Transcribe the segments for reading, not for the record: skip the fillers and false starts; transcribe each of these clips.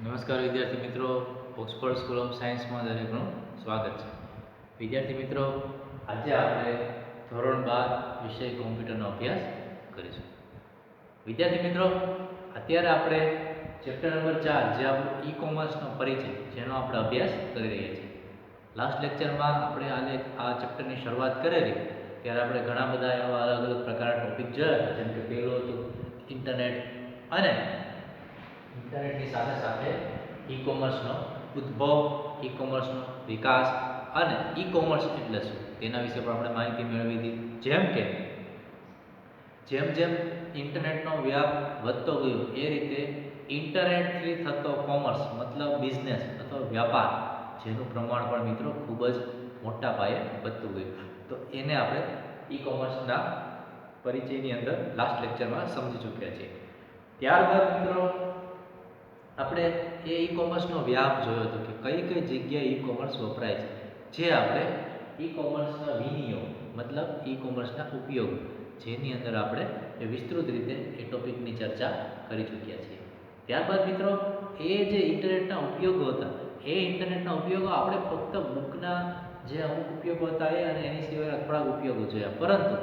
નમસ્કાર વિદ્યાર્થી મિત્રો, ઓક્સફર્ડ સ્કૂલ ઓફ સાયન્સમાં દરેકનું સ્વાગત છે. વિદ્યાર્થી મિત્રો, આજે આપણે ધોરણ 12 વિષય કોમ્પ્યુટરનો અભ્યાસ કરીશું. વિદ્યાર્થી મિત્રો, અત્યારે આપણે ચેપ્ટર નંબર 4 જે આપણું ઈ કોમર્સનો પરિચય જેનો આપણે અભ્યાસ કરી રહ્યા છીએ. લાસ્ટ લેક્ચરમાં આપણે આ ચેપ્ટરની શરૂઆત કરેલી ત્યારે આપણે ઘણા બધા એવા અલગ અલગ પ્રકારના ટોપિક જોયા, જેમ કે પહેલું હતું ઇન્ટરનેટ અને ઇન્ટરનેટની સાથે સાથે ઈ કોમર્સનો ઉદ્ભવ, ઈ કોમર્સનો વિકાસ અને ઈ કોમર્સ એટલે શું તેના વિશે પણ આપણે માહિતી મેળવી હતી. જેમ જેમ ઇન્ટરનેટનો વ્યાપ વધતો ગયો એ રીતે ઇન્ટરનેટથી થતો કોમર્સ મતલબ બિઝનેસ અથવા વ્યાપાર જેનું પ્રમાણ પણ મિત્રો ખૂબ જ મોટા પાયે વધતું ગયું. તો એને આપણે ઈ કોમર્સના પરિચયની અંદર લાસ્ટ લેક્ચરમાં સમજી ચૂક્યા છીએ. ત્યારબાદ મિત્રો આપણે એ ઈ કોમર્સનો વ્યાપ જોયો હતો કે કઈ કઈ જગ્યાએ ઈ કોમર્સ વપરાય છે, જે આપણે ઈ કોમર્સના વિનિયોગ મતલબ ઈ કોમર્સના ઉપયોગ જેની અંદર આપણે વિસ્તૃત રીતે એ ટોપિકની ચર્ચા કરી ચૂક્યા છીએ. ત્યારબાદ મિત્રો એ જે ઇન્ટરનેટના ઉપયોગો હતા એ ઇન્ટરનેટના ઉપયોગો આપણે ફક્ત બુકના જે અમુક ઉપયોગો હતા એ અને એની સિવાય થોડાક ઉપયોગો જોયા, પરંતુ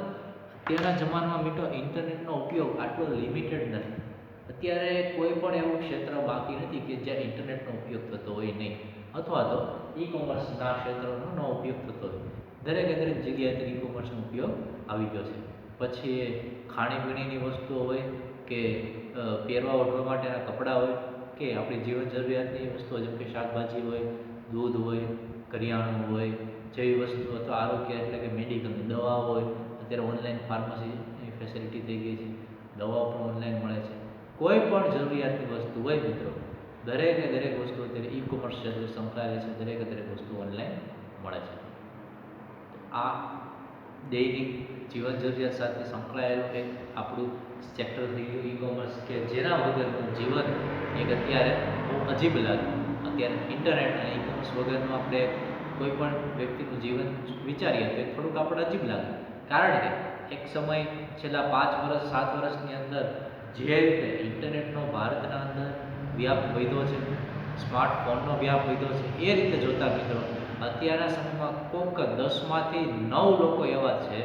અત્યારના જમાનામાં મિત્રો ઇન્ટરનેટનો ઉપયોગ આટલો લિમિટેડ નથી. અત્યારે કોઈ પણ એવું ક્ષેત્ર બાકી નથી કે જ્યાં ઇન્ટરનેટનો ઉપયોગ થતો હોય નહીં, અથવા તો ઈ કોમર્સના ક્ષેત્રનો ન ઉપયોગ થતો હોય. દરેક જગ્યાએ ઈ કોમર્સનો ઉપયોગ આવી ગયો છે. પછી ખાણીપીણીની વસ્તુઓ હોય કે પહેરવા ઓઢવા માટેના કપડાં હોય કે આપણી જીવન જરૂરિયાતની વસ્તુઓ જેમ કે શાકભાજી હોય, દૂધ હોય, કરિયાણું હોય, જેવી વસ્તુઓ અથવા આરોગ્ય એટલે કે મેડિકલની દવા હોય. અત્યારે ઓનલાઈન ફાર્મસીની ફેસિલિટી થઈ ગઈ છે, દવાઓ પણ ઓનલાઈન મળે છે. કોઈ પણ જરૂરિયાતની વસ્તુ હોય મિત્રો, દરેક વસ્તુ અત્યારે ઈ કોમર્સ સાથે સંકળાયેલી છે. દરેક વસ્તુ ઓનલાઈન મળે છે. આ દૈનિક જીવન જરૂરિયાત સાથે સંકળાયેલું એક આપણું સેક્ટર થઈ ગયું ઈ કોમર્સ, કે જેના વગરનું જીવન એક અત્યારે બહુ અજીબ લાગે. અત્યારે ઇન્ટરનેટ અને ઈ કોમર્સ વગરનું આપણે કોઈ પણ વ્યક્તિનું જીવન વિચારીએ તો થોડુંક આપણે અજીબ લાગે. કારણ કે એક સમય છેલ્લા 5 વર્ષ 7 વર્ષની અંદર જે રીતે ઇન્ટરનેટનો ભારતના અંદર વ્યાપ વધ્યો છે, સ્માર્ટફોનનો વ્યાપ વધ્યો છે, એ રીતે જોતા મિત્રો અત્યારના સમયમાં કોઈક 10માંથી 9 લોકો એવા છે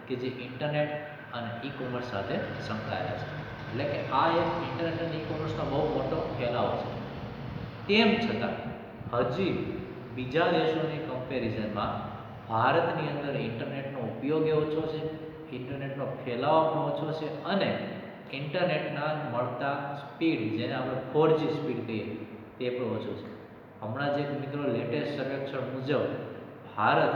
કે જે ઇન્ટરનેટ અને ઈ કોમર્સ સાથે સંકળાયેલા છે. એટલે કે આ એક ઇન્ટરનેટ અને ઈ કોમર્સનો બહુ મોટો ફેલાવો છે. તેમ છતાં હજી બીજા દેશોની કમ્પેરિઝનમાં ભારતની અંદર ઇન્ટરનેટનો ઉપયોગ ઓછો છે, ઇન્ટરનેટનો ફેલાવો પણ ઓછો છે અને ઇન્ટરનેટના મળતા સ્પીડ, જેને આપણે 4G સ્પીડ કહીએ, તે પણ ઓછો છે. હમણાં જે મિત્રો લેટેસ્ટ સર્વેક્ષણ મુજબ ભારત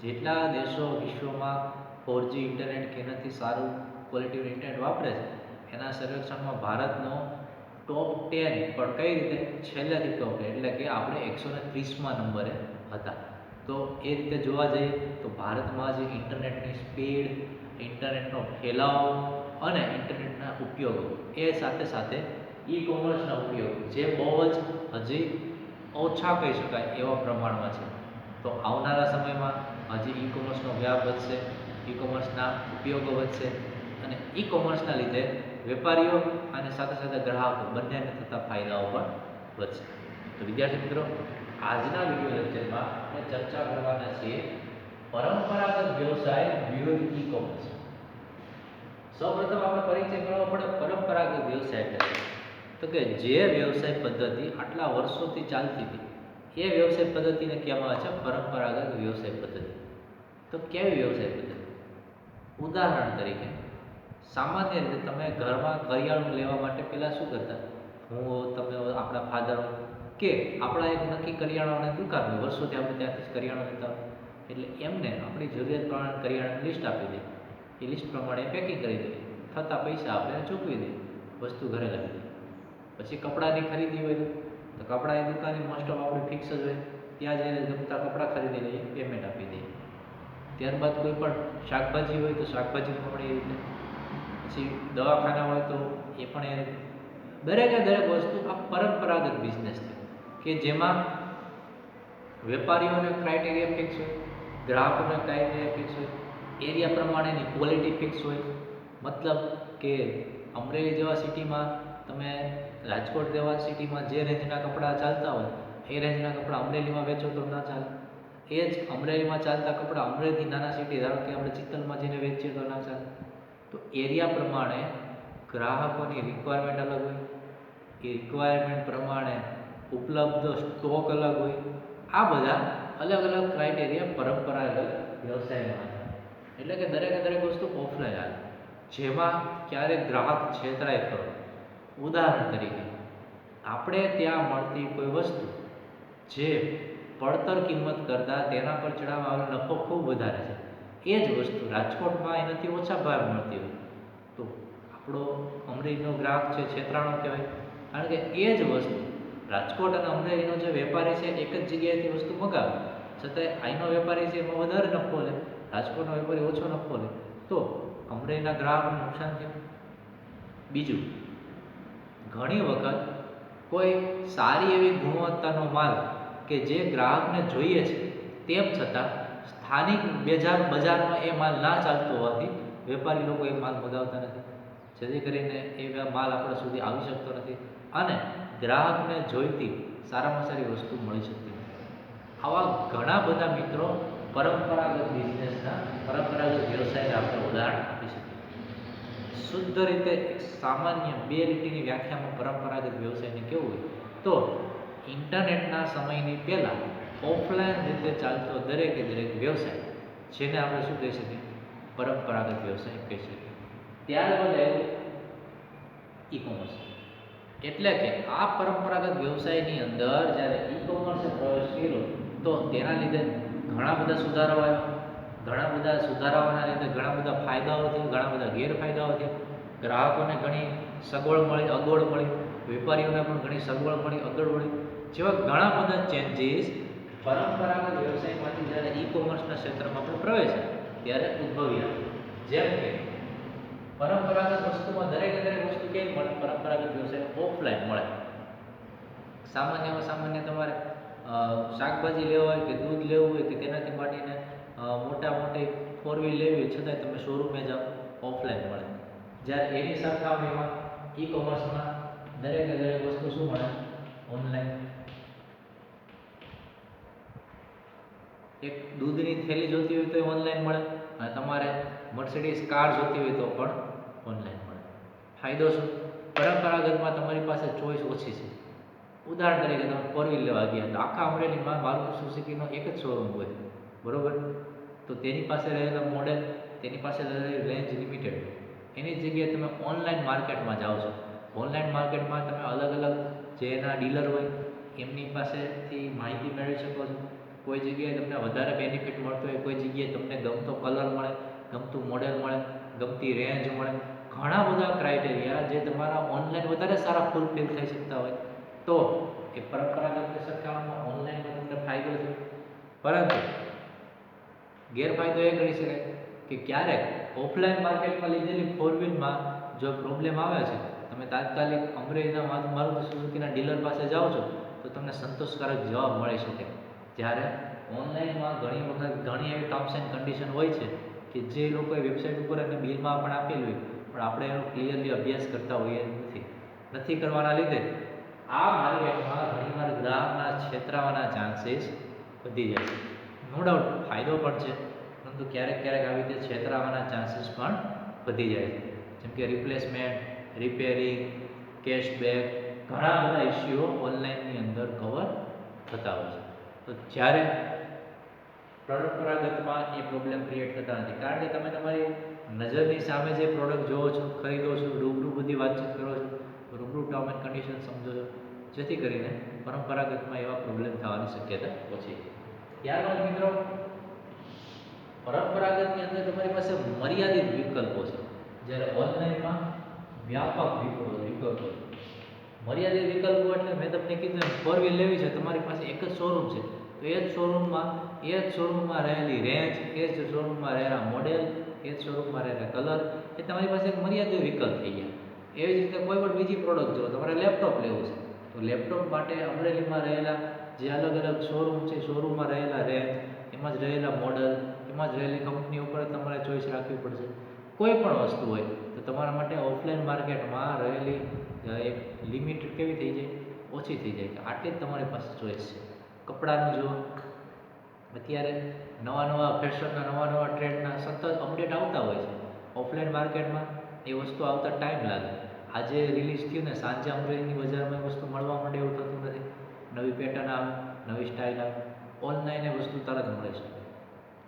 જેટલા દેશો વિશ્વમાં 4G ઇન્ટરનેટ કે એનાથી સારું ક્વોલિટીનું ઇન્ટરનેટ વાપરે છે, એના સર્વેક્ષણમાં ભારતનો ટોપ 10 પણ કઈ રીતે છેલ્લેથી ટોપ, એટલે કે આપણે 130માં નંબરે હતા. તો એ રીતે જોવા જઈએ તો ભારતમાં જે ઇન્ટરનેટની સ્પીડ, ઇન્ટરનેટનો ફેલાવો અને ઇન્ટરનેટના ઉપયોગો એ સાથે સાથે ઈ કોમર્સના ઉપયોગ જે બહુ જ હજી ઓછા કહી શકાય એવા પ્રમાણમાં છે. તો આવનારા સમયમાં હજી ઈ કોમર્સનો વ્યાપ વધશે, ઈ કોમર્સના ઉપયોગો વધશે અને ઈ કોમર્સના લીધે વેપારીઓ અને સાથે સાથે ગ્રાહકો બંનેને થતા ફાયદાઓ પણ વધશે. તો વિદ્યાર્થી મિત્રો, આજના વિડીયો લેક્ચરમાં આપણે ચર્ચા કરવાના છીએ પરંપરાગત વ્યવસાય વિરુદ્ધ ઈ કોમર્સ. સૌપ્રથમ આપણે પરિચય મેળવવો પડે પરંપરાગત વ્યવસાય એટલે તો કે જે વ્યવસાય પદ્ધતિ આટલા વર્ષોથી ચાલતી હતી એ વ્યવસાય પદ્ધતિને કહેવામાં આવે છે પરંપરાગત વ્યવસાય પદ્ધતિ. તો કેવી વ્યવસાય પદ્ધતિ? ઉદાહરણ તરીકે સામાન્ય રીતે તમે ઘરમાં કરિયાણું લેવા માટે પહેલાં શું કરતા? તમે આપણા ફાધર કે આપણા એક નક્કી કરિયાણાની દુકાન હોય, વર્ષોથી આપણે ત્યાંથી કરિયાણું લેતા હોય, એટલે એમને આપણી જરૂરિયાત પ્રમાણે કરિયાણાની લિસ્ટ આપી દે, એ લિસ્ટ પ્રમાણે પેકિંગ કરી દે, થતા પૈસા આપણે ચૂકવી દે, વસ્તુ ઘરે લાવી દે. પછી કપડાની ખરીદી હોય તો કપડાની દુકાનની મોસ્ટ ઓફ આપણે ફિક્સ જ હોય, ત્યાં જઈને ગમતા કપડાં ખરીદી લઈએ, પેમેન્ટ આપી દઈએ. ત્યારબાદ કોઈ પણ શાકભાજી હોય તો શાકભાજી પણ એ રીતે, પછી દવાખાના હોય તો એ પણ એ રીતે. દરેક વસ્તુ આ પરંપરાગત બિઝનેસ છે કે જેમાં વેપારીઓને ક્રાઇટેરિયા ફિક્સ હોય, ગ્રાહકોને ક્રાઇટેરિયા ફિક્સ હોય, એરિયા પ્રમાણેની ક્વોલિટી ફિક્સ હોય. મતલબ કે અમરેલી જેવા સિટીમાં તમે રાજકોટ જેવા સિટીમાં જે રેન્જના કપડાં ચાલતા હોય એ રેન્જના કપડાં અમરેલીમાં વેચો તો ના ચાલે. એ જ અમરેલીમાં ચાલતા કપડાં અમરેલીથી નાના સિટી, ધારો કે આપણે ચિત્તલમાં જઈને વેચીએ તો ના ચાલે. તો એરિયા પ્રમાણે ગ્રાહકોની રિક્વાયરમેન્ટ અલગ હોય, એ રિક્વાયરમેન્ટ પ્રમાણે ઉપલબ્ધ સ્ટોક અલગ હોય. આ બધા અલગ અલગ ક્રાઇટેરિયા પરંપરાગત વ્યવસાયમાં હતા. એટલે કે દરેક વસ્તુ ઓફલાઈન આવે, જેમાં ક્યારેક ગ્રાહક છેતરાય ખરો. ઉદાહરણ તરીકે આપણે ત્યાં મળતી કોઈ વસ્તુ જે પડતર કિંમત કરતાં તેના પર ચડાવવામાં આવેલો નફો ખૂબ વધારે છે, એ જ વસ્તુ રાજકોટમાં એનાથી ઓછા ભાવ મળતી હોય તો આપણો અમરેલીનો ગ્રાહક છે છેતરાણો કહેવાય. કારણ કે એ જ વસ્તુ રાજકોટ અને અમરેલીનો જે વેપારી છે એક જ જગ્યાએથી વસ્તુ મગાવે, છતાંય અહીંનો વેપારી છે એમાં વધારે નફો લે, રાજકોટનો વેપારી ઓછો નફો લે, તો અમરેલીના ગ્રાહકને નુકસાન થયું. બીજું, ઘણી વખત કોઈ સારી એવી ગુણવત્તાનો માલ કે જે ગ્રાહકને જોઈએ છે તેમ છતાં સ્થાનિક બજારમાં એ માલ ના ચાલતો હોવાથી વેપારી લોકો એ માલ મગાવતા નથી, જેથી કરીને એ માલ આપણા સુધી આવી શકતો નથી અને ગ્રાહકને જોઈતી સારામાં સારી વસ્તુ મળી શકતી નથી. આવા ઘણા બધા મિત્રો પરંપરાગત બિઝનેસના, પરંપરાગત વ્યવસાયને આપણે ઉદાહરણ આપી શકીએ. શુદ્ધ રીતે સામાન્ય 2 લીટીની વ્યાખ્યામાં પરંપરાગત વ્યવસાયને કેવું હોય તો ઇન્ટરનેટના સમયની પહેલાં ઓફલાઈન રીતે ચાલતો દરેક વ્યવસાય, જેને આપણે શું કહી શકીએ, પરંપરાગત વ્યવસાય કહી શકીએ. ત્યારબાદ ઈ કોમર્સ. એટલે કે આ પરંપરાગત વ્યવસાયની અંદર જ્યારે ઈ કોમર્સે પ્રવેશ કર્યો તો તેના લીધે ઘણા બધા સુધારાઓ આવ્યા. ઘણા બધા સુધારાઓના લીધે ઘણા બધા ફાયદાઓ થયા, ઘણા બધા ગેરફાયદાઓ થયા. ગ્રાહકોને ઘણી સગવડ મળી, અગવડ મળી, વેપારીઓને પણ ઘણી સગવડ મળી, અગવડ મળી, જેવા ઘણા બધા ચેન્જીસ પરંપરાગત વ્યવસાયમાંથી જ્યારે ઈ કોમર્સના ક્ષેત્રમાં આપણે પ્રવેશ્યા ત્યારે ઉદ્ભવ્યા. જેમ કે પરંપરાગત વસ્તુમાં દરેક વસ્તુ કેવી મળે, પરંપરાગત વ્યવસાય ઓફલાઈન મળે. સામાન્ય તમારે શાકભાજી લેવા હોય કે દૂધ લેવું હોય કે તેનાથી માંડીને મોટી 4 વ્હીલ લેવી હોય, છતાંય તમે શોરૂમે જાઓ, ઓફલાઈન મળે. જ્યારે એની સરખામણીમાં ઈ કોમર્સમાં દરેક વસ્તુ શું મળે, ઓનલાઈન. એક દૂધની થેલી જોતી હોય તો ઓનલાઈન મળે, અને તમારે મર્સિડીઝ કાર જોતી હોય તો પણ ઓનલાઈન મળે. ફાયદો શું? પરંપરાગતમાં તમારી પાસે ચોઈસ ઓછી છે. ઉદાહરણ તરીકે તમે 4 વ્હીલ લેવા ગયા તો આખા અમરેલીમાં મારુતિ સુઝુકીનો એક જ શોરૂમ હોય, બરોબર? તો તેની પાસે રહેલા મોડેલ, તેની પાસે રહેલી રેન્જ લિમિટેડ હોય. એની જગ્યાએ તમે ઓનલાઈન માર્કેટમાં જાઓ છો. ઓનલાઈન માર્કેટમાં તમે અલગ જે એના ડીલર હોય એમની પાસેથી માહિતી મેળવી શકો છો. કોઈ જગ્યાએ તમને વધારે બેનિફિટ મળતો હોય, કોઈ જગ્યાએ તમને ગમતો કલર મળે, ગમતું મોડેલ મળે, ગમતી રેન્જ મળે. ઘણા બધા ક્રાઇટેરિયા જે તમારા ઓનલાઈન વધારે સારા ફૂલફિલ થઈ શકતા હોય તો એ પરંપરાગત સરખામણીમાં ઓનલાઈનમાં તમને ફાયદો છે. પરંતુ ગેરફાયદો એ કરી શકાય કે ક્યારેક ઓફલાઈન માર્કેટમાં લીધેલી 4 વ્હીલમાં જો પ્રોબ્લેમ આવે છે, તમે તાત્કાલિક અમરેલીના મારુતિ સુઝુકીના ડીલર પાસે જાઓ છો તો તમને સંતોષકારક જવાબ મળી શકે. જ્યારે ઓનલાઈનમાં ઘણી વખત ઘણી એવી ટર્મ્સ એન્ડ કન્ડિશન હોય છે કે જે લોકોએ વેબસાઇટ ઉપર અને બિલમાં પણ આપેલું હોય, પણ આપણે એનો ક્લિયરલી અભ્યાસ કરતા હોઈએ નથી કરવાના લીધે આ માર્કેટમાં ઘણીવાર ગ્રાહકના છેતરાવાના ચાન્સીસ વધી જાય છે. નો ડાઉટ ફાયદો પણ છે, પરંતુ ક્યારેક આવી રીતે છેતરાવાના ચાન્સીસ પણ વધી જાય છે. જેમ કે રિપ્લેસમેન્ટ, રિપેરિંગ, કેશબેક, ઘણા બધા ઇસ્યુઓ ઓનલાઈનની અંદર કવર થતા હોય છે. તો જ્યારે પરંપરાગતમાં એ પ્રોબ્લેમ ક્રિએટ થતા નથી, કારણ કે તમે તમારી નજરની સામે જે પ્રોડક્ટ જોવો છો, ખરીદો છો, રૂબરૂ બધી વાતચીત કરો છો, રૂબરૂ ટર્મ એન્ડ કન્ડિશન સમજો છો, જેથી કરીને પરંપરાગતમાં એવા પ્રોબ્લેમ થવાની શક્યતા ઓછી છે. ત્યારબાદ મિત્રો, પરંપરાગતની અંદર તમારી પાસે મર્યાદિત વિકલ્પો છે, જ્યારે ઓનલાઈનમાં વ્યાપક વિકલ્પો છે. મર્યાદિત વિકલ્પો એટલે મેં તમને કીધું 4 વ્હીલ લેવી છે, તમારી પાસે એક જ શોરૂમ છે, તો એ જ શોરૂમમાં રહેલી રેન્જ, એ જ શોરૂમમાં રહેલા મોડેલ, એ જ શોરૂમમાં રહેલા કલર, એ તમારી પાસે એક મર્યાદિત વિકલ્પ થઈ ગયા. એવી જ રીતે કોઈ પણ બીજી પ્રોડક્ટ જો તમારે લેપટોપ લેવું છે તો લેપટોપ માટે અમરેલીમાં રહેલા જે અલગ શોરૂમ છે, શોરૂમમાં રહેલા રેન્જ, એમાં જ રહેલા મોડલ, એમાં જ રહેલી કંપની ઉપર તમારે ચોઈસ રાખવી પડશે. કોઈ પણ વસ્તુ હોય તો તમારા માટે ઓફલાઈન માર્કેટમાં રહેલી એક લિમિટ કેવી થઈ જાય, ઓછી થઈ જાય કે આટલી જ તમારી પાસે ચોઈસ છે. કપડાનું જુઓ, અત્યારે નવા નવા ફેશનના નવા નવા ટ્રેન્ડના સતત અપડેટ આવતા હોય છે. ઓફલાઈન માર્કેટમાં એ વસ્તુ આવતા ટાઈમ લાગે. આજે રિલીઝ થયું ને સાંજે અમરેલીની બજારમાં એ વસ્તુ મળવા માંડે એવું થતું નથી. નવી પેટર્ન આવે, નવી સ્ટાઇલ આવે, ઓનલાઈન એ વસ્તુ તરત મળી શકે.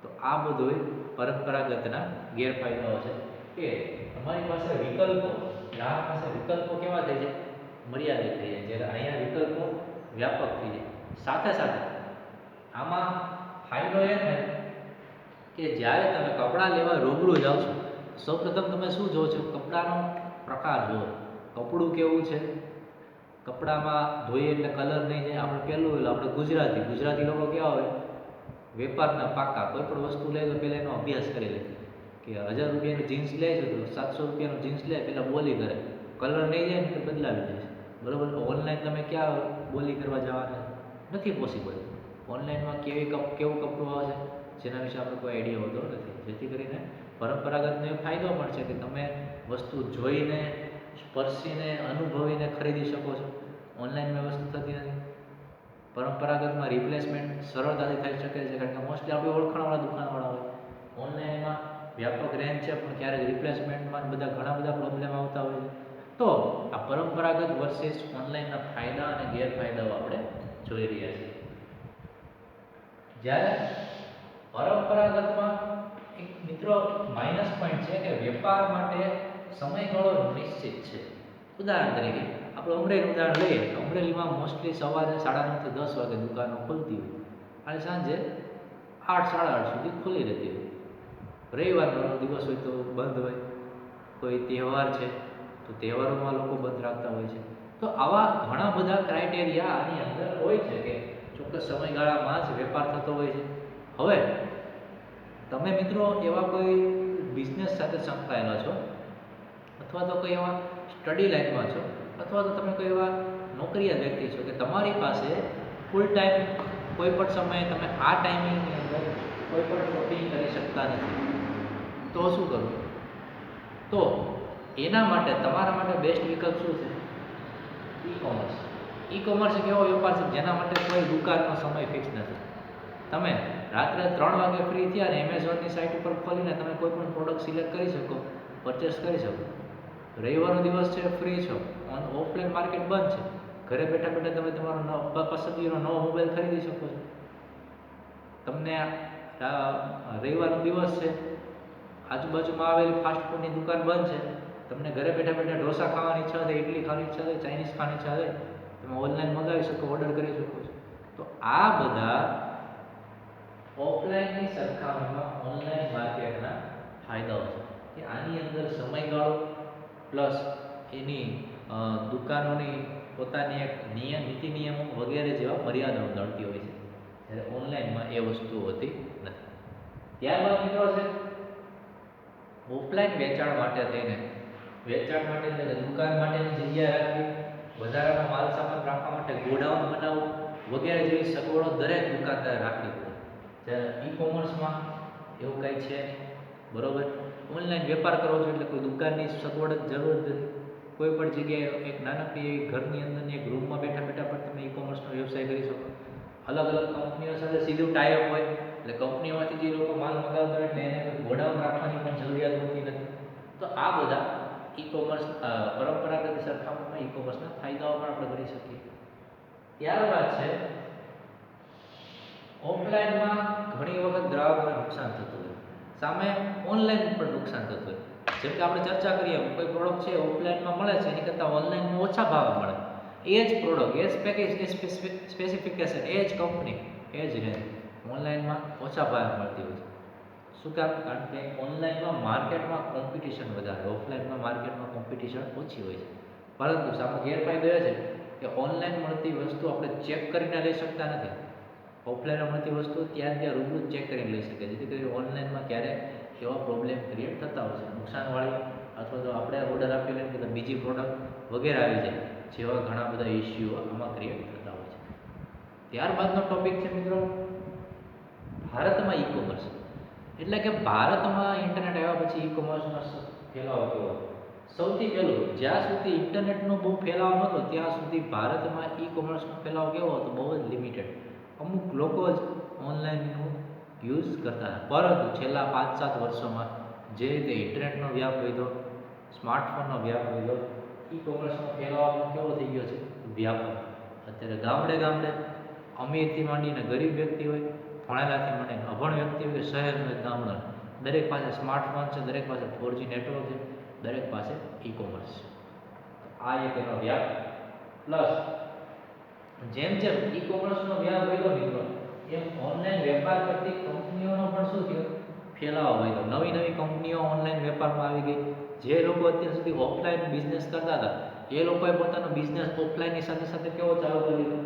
તો આ બધું પરંપરાગતના ગેરફાયદાઓ છે કે તમારી પાસે વિકલ્પો, ગ્રાહક પાસે વિકલ્પો કેવા થઈ જાય, મર્યાદિત થઈ જાય. જ્યારે અહીંયા વિકલ્પો વ્યાપક થઈ જાય. સાથે સાથે આમાં ફાયદો એ થાય કે જ્યારે તમે કપડાં લેવા રૂબરૂ જાઓ છો, સૌપ્રથમ તમે શું જોવો છો, કપડાનો પ્રકાર જુઓ. કપડું કેવું છે, કપડામાં ધોઈએ એટલે કલર નહીં જાય. આપણે પહેલું એટલે આપણે ગુજરાતી લોકો કેવા હોય, વેપારના પાકા. કોઈ પણ વસ્તુ લે તો પહેલાં એનો અભ્યાસ કરી લે કે 1000 રૂપિયાનું જીન્સ લે છે તો 700 રૂપિયાનું જીન્સ લે, પહેલાં બોલી કરે. કલર નહીં જાય ને તો બદલાવી દે છે, બરાબર. ઓનલાઈન તમે ક્યાં બોલી કરવા જવાના, નથી પોસિબલ. ઓનલાઈનમાં કેવું કપડું આવે છે જેના વિશે આપણે કોઈ આઈડિયા હોતો નથી. જેથી કરીને પરંપરાગતનો એ ફાયદો પણ છે કે તમે વસ્તુ જોઈને, સ્પર્શીને, અનુભવીને ખરીદી શકો છો. ઓનલાઈનમાં વસ્તુ થતી નથી. પરંપરાગતમાં રિપ્લેસમેન્ટ સરળતાથી થઈ શકે છે કારણ કે મોસ્ટલી આપણે ઓળખાણવાળા દુકાનવાળા હોય. ઓનલાઈનમાં વ્યાપક રેન્જ છે પણ ક્યારેક રિપ્લેસમેન્ટમાં ઘણા બધા પ્રોબ્લેમ આવતા હોય છે. તો આ પરંપરાગત વર્સિસ ઓનલાઈનના ફાયદા અને ગેરફાયદાઓ આપણે જોઈ રહ્યા છીએ. જ્યારે પરંપરાગતમાં એક મિત્રો માઇનસ પોઈન્ટ છે કે વેપાર માટે સમયગાળો નિશ્ચિત છે. ઉદાહરણ તરીકે આપણે અમરેલીનું ઉદાહરણ લઈએ તો અમરેલીમાં મોસ્ટલી સવારે 9:30 થી 10 વાગે દુકાનો ખુલતી હોય અને સાંજે 8, 8:30 સુધી ખુલ્લી રહેતી હોય. રવિવારનો દિવસ હોય તો બંધ હોય, કોઈ તહેવાર છે તો તહેવારોમાં લોકો બંધ રાખતા હોય છે. તો આવા ઘણા બધા ક્રાઇટેરિયા આની અંદર હોય છે કે ચોક્કસ સમયગાળામાં જ વેપાર થતો હોય છે. હવે તમે મિત્રો એવા કોઈ બિઝનેસ સાથે સંકળાયેલા છો, અથવા તો કોઈ એવા સ્ટડી લાઈનમાં છો, અથવા તો તમે કોઈ એવા નોકરિયાત વ્યક્તિ છો કે તમારી પાસે ફૂલ ટાઈમ કોઈ પણ સમયે તમે આ ટાઈમિંગની અંદર કોઈ પણ શોપિંગ કરી શકતા નથી, તો શું કરવું? તો એના માટે તમારા માટે બેસ્ટ વિકલ્પ શું છે? ઈ-કોમર્સ. ઈ-કોમર્સ એક એવો વેપાર છે જેના માટે કોઈ દુકાનનો સમય ફિક્સ નથી. તમે રાત્રે 3 વાગે ફ્રી થયા અને એમેઝોનની સાઇટ ઉપર ખોલીને તમે કોઈ પણ પ્રોડક્ટ સિલેક્ટ કરી શકો, પરચેસ કરી શકો. રવિવારનો દિવસ છે, ફ્રી છો, ઓફલાઈન માર્કેટ બંધ છે, ઘરે બેઠા બેઠા તમે તમારો પસંદગીનો નવો મોબાઈલ ખરીદી શકો છો. તમને રવિવારનો દિવસ છે, આજુબાજુમાં આવેલી ફાસ્ટ ફૂડની દુકાન બંધ છે, તમને ઘરે બેઠા બેઠા ઢોસા ખાવાની ઈચ્છા થાય, ઇડલી ખાવાની ઈચ્છા થાય, ચાઇનીઝ ખાવાની ઈચ્છા થાય, તમે ઓનલાઈન મંગાવી શકો, ઓર્ડર કરી શકો છો. તો આ બધા ઓફલાઈનની સરખામણીમાં ઓનલાઈન માર્કેટના ફાયદાઓ છે કે આની અંદર સમયગાળો પ્લસ એની દુકાનોની પોતાની એક નીતિ નિયમો વગેરે જેવા મર્યાદાઓ દળતી હોય છે, જ્યારે ઓનલાઈનમાં એ વસ્તુ હોતી નથી. ત્યારબાદ મિત્રો છે ઓફલાઈન વેચાણ માટે થઈને, વેચાણ માટે એટલે દુકાન માટેની જગ્યા રાખવી, વધારાનો માલ સામાન રાખવા માટે ગોડાઉન બનાવવું વગેરે જેવી સગવડો દરેક દુકાનદારે રાખવી પડે. જ્યારે ઈ-કોમર્સમાં એવું કંઈ છે નહીં, બરોબર. ઓનલાઈન વેપાર કરો છો એટલે કોઈ દુકાનની સગવડ જ જરૂર નથી. કોઈ પણ જગ્યાએ એક નાનકડી એવી ઘરની અંદરની એક રૂમમાં બેઠા બેઠા પણ તમે ઈ-કોમર્સનો વ્યવસાય કરી શકો. અલગ અલગ કંપનીઓ સાથે સીધું ટાઈઅપ હોય એટલે કંપનીઓમાંથી જે લોકો માલ મંગાવતા હોય એટલે એને કોઈ ગોડાઉન રાખવાની પણ જરૂરિયાત હોતી નથી. તો આ બધા ઈ-કોમર્સ પરંપરાગત સરખામણીમાં ઈ-કોમર્સના ફાયદાઓ પણ આપણે કરી શકીએ. ત્યારબાદ છે ઓફલાઈનમાં ઘણી વખત ગ્રાહકોને નુકસાન થતું હોય, સામે ઓનલાઈન પણ નુકસાન થતું હોય. જેમ કે આપણે ચર્ચા કરીએ, કોઈ પ્રોડક્ટ છે ઓફલાઈનમાં મળે છે એની કરતાં ઓનલાઈનમાં ઓછા ભાવે મળે, એ જ પ્રોડક્ટ, એ જ પેકેજ, એ સ્પેસિફિકેશન, એ જ કંપની, એ જ રેન્જ ઓનલાઈનમાં ઓછા ભાવે મળતી હોય છે. શું કામ? કારણ કે ઓનલાઈનમાં માર્કેટમાં કોમ્પિટિશન વધારે, ઓફલાઈનમાં માર્કેટમાં કોમ્પિટિશન ઓછી હોય છે. પરંતુ સામે ગેરફાયદો એ છે કે ઓનલાઈન મળતી વસ્તુ આપણે ચેક કરીને લઈ શકતા નથી. ઓફલાઈનમાં મળતી વસ્તુ ત્યાં રૂબરૂ ચેક કરીને લઈ શકે, જેથી કરીને ઓનલાઈનમાં ક્યારેક એવા પ્રોબ્લેમ ક્રિએટ થતા હોય છે, નુકસાનવાળી, અથવા તો આપણે ઓર્ડર આપી લઈએ કે બીજી પ્રોડક્ટ વગેરે આવી જાય, જેવા ઘણા બધા ઇસ્યુઓ આમાં ક્રિએટ થતા હોય છે. ત્યારબાદનો ટોપિક છે મિત્રો ભારતમાં ઈ-કોમર્સ. એટલે કે ભારતમાં ઇન્ટરનેટ આવ્યા પછી ઈ કોમર્સનો ફેલાવો કેવો? સૌથી પહેલું, જ્યાં સુધી ઇન્ટરનેટનો બહુ ફેલાવો નહોતો ત્યાં સુધી ભારતમાં ઈ કોમર્સનો ફેલાવો કેવો હતો? બહુ જ લિમિટેડ. અમુક લોકો જ ઓનલાઈનનું યુઝ કરતા હતા. પરંતુ છેલ્લા 5-7 વર્ષોમાં જે રીતે ઇન્ટરનેટનો વ્યાપ વધ્યો, સ્માર્ટફોનનો વ્યાપ વધ્યો, ઈ કોમર્સનો ફેલાવો કેવો થઈ ગયો છે? વ્યાપક. અત્યારે ગામડે ગામડે અમીરથી માંડીને ગરીબ વ્યક્તિ હોય, ભણેલાથી માંડીને અભણ વ્યક્તિ હોય, શહેર હોય ગામડો, દરેક પાસે સ્માર્ટફોન છે, દરેક પાસે 4G નેટવર્ક છે, દરેક પાસે ઈ કોમર્સ છે. આ એક એનો વ્યાપ. પ્લસ જેમ જેમ ઈ કોમર્સનો વ્યાપ વધ્યો મિત્રો, એમ ઓનલાઈન વેપાર કરતી કંપનીઓનો પણ શું થયો? ફેલાવો વધ્યો. નવી નવી કંપનીઓ ઓનલાઈન વેપારમાં આવી ગઈ. જે લોકો અત્યાર સુધી ઓફલાઈન બિઝનેસ કરતા હતા એ લોકોએ પોતાનો બિઝનેસ ઓફલાઈનની સાથે સાથે કેવો ચાલુ કરી દીધો?